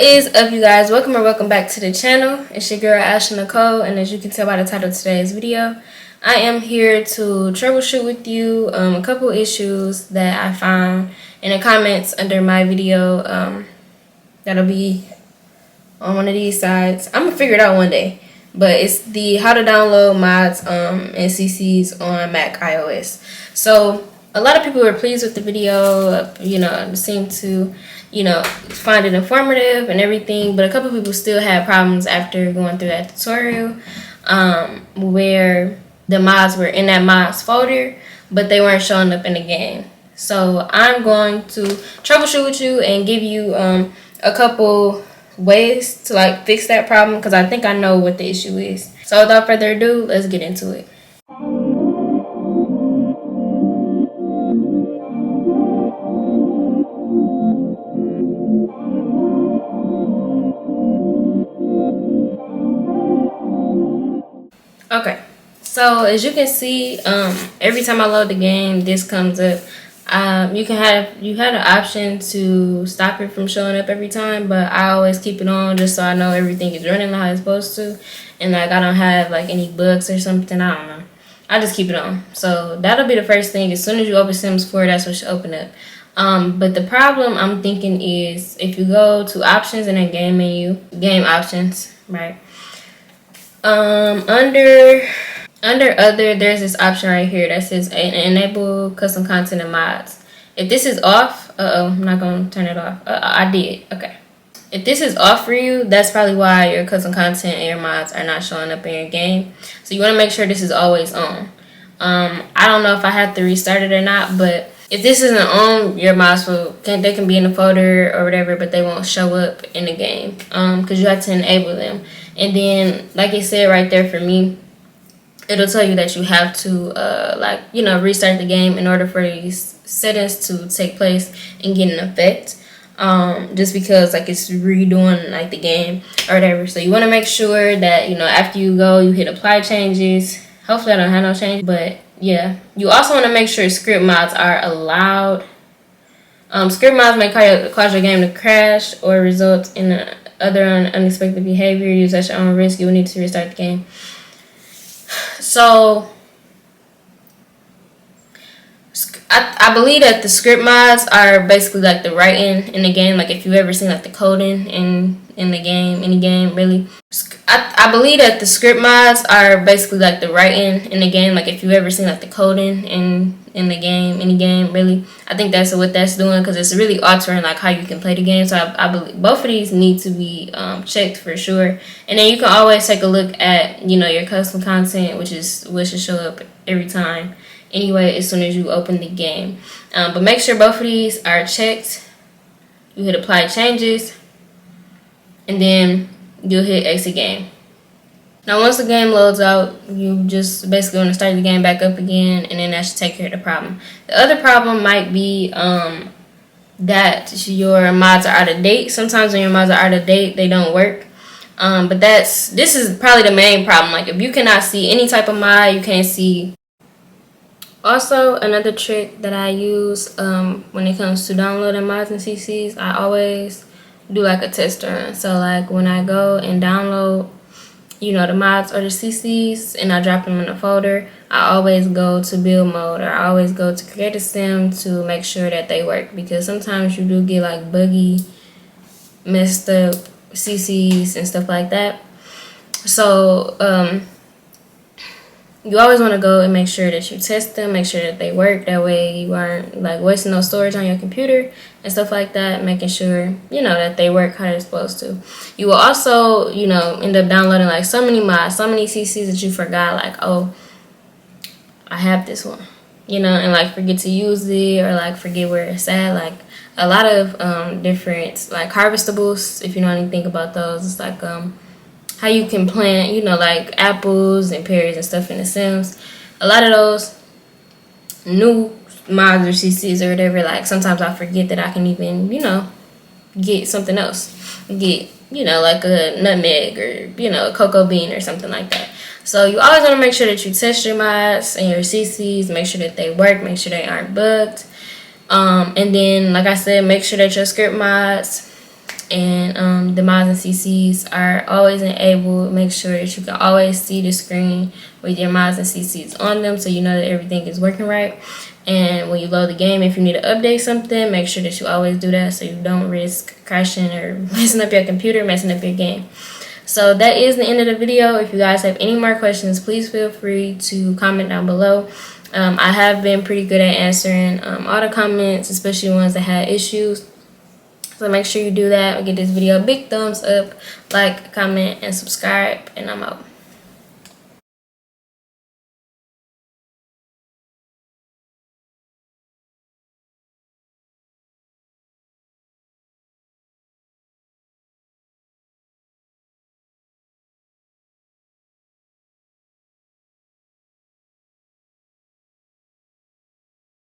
Is up, you guys? Welcome or welcome back to the channel. It's your girl Ashley Nicole, and as you can tell by the title of today's video, I am here to troubleshoot with you a couple issues that I found in the comments under my video. That'll be on one of these sides. I'm gonna figure it out one day, but it's the how to download mods and CCs on Mac iOS. So a lot of people were pleased with the video. Seemed to find it informative and everything, but a couple people still had problems after going through that tutorial where the mods were in that mods folder, but they weren't showing up in the game. So I'm going to troubleshoot with you and give you a couple ways to fix that problem, because I think I know what the issue is. So without further ado, let's get into it. Okay, so as you can see, every time I load the game, this comes up. You had an option to stop it from showing up every time, but I always keep it on just so I know everything is running how it's supposed to, and I don't have any bugs or something. I don't know. I just keep it on. So that'll be the first thing. As soon as you open Sims 4, that's what should open up. But the problem I'm thinking is if you go to options and then game menu, game options, right? Under other, there's this option right here that says enable custom content and mods. If this is off, I'm not gonna turn it off. I did. Okay. If this is off for you, that's probably why your custom content and your mods are not showing up in your game. So you want to make sure this is always on. I don't know if I have to restart it or not, but if this isn't on, your mods they can be in the folder or whatever, but they won't show up in the game because you have to enable them. And then, like it said right there for me, it'll tell you that you have to restart the game in order for these settings to take place and get an effect. Just because it's redoing the game or whatever. So you want to make sure that after you go, you hit apply changes. Hopefully I don't have no change, but yeah. You also want to make sure script mods are allowed. Script mods may cause your game to crash or result in other unexpected behavior. Use at your own risk. You will need to restart the game. So I believe that the script mods are basically the writing in the game. If you ever seen the coding in the game, any game really. I believe that the script mods are basically the writing in the game. If you ever seen the coding in the game, any game really. I think that's what that's doing, because it's really altering how you can play the game. So I believe both of these need to be checked for sure. And then you can always take a look at your custom content, which should show up every time anyway as soon as you open the game. But make sure both of these are checked. You hit apply changes, and then you'll hit exit game. Now once the game loads out, you just basically want to start the game back up again, and then that should take care of the problem. The other problem might be that your mods are out of date. Sometimes when your mods are out of date, they don't work. But this is probably the main problem. If you cannot see any type of mod, you can't see. Also, another trick that I use when it comes to downloading mods and CCs, I always do a test run. So when I go and download the mods or the CCs and I drop them in a folder, I always go to build mode, or I always go to create a sim to make sure that they work, because sometimes you do get buggy, messed up CCs and stuff like that. So you always want to go and make sure that you test them, make sure that they work. That way you aren't wasting no storage on your computer and stuff like that, making sure that they work how they're supposed to. You will also end up downloading so many mods, so many CCs that you forgot oh, I have this one, and forget to use it, or forget where it's at. A lot of different harvestables, if you know anything about those. It's how you can plant, apples and pears and stuff in the Sims. A lot of those new mods or CCs or whatever, sometimes I forget that I can even, get something else. Get, a nutmeg or, a cocoa bean or something like that. So you always want to make sure that you test your mods and your CCs, make sure that they work, make sure they aren't bugged. And then, like I said, make sure that your script mods and the mods and CCs are always enabled. Make sure that you can always see the screen with your mods and CCs on them, so you know that everything is working right. And when you load the game, if you need to update something, make sure that you always do that so you don't risk crashing or messing up your computer, messing up your game. So that is the end of the video. If you guys have any more questions, please feel free to comment down below. I have been pretty good at answering all the comments, especially ones that had issues. So make sure you do that. Give this video a big thumbs up, like, comment, and subscribe, and I'm out.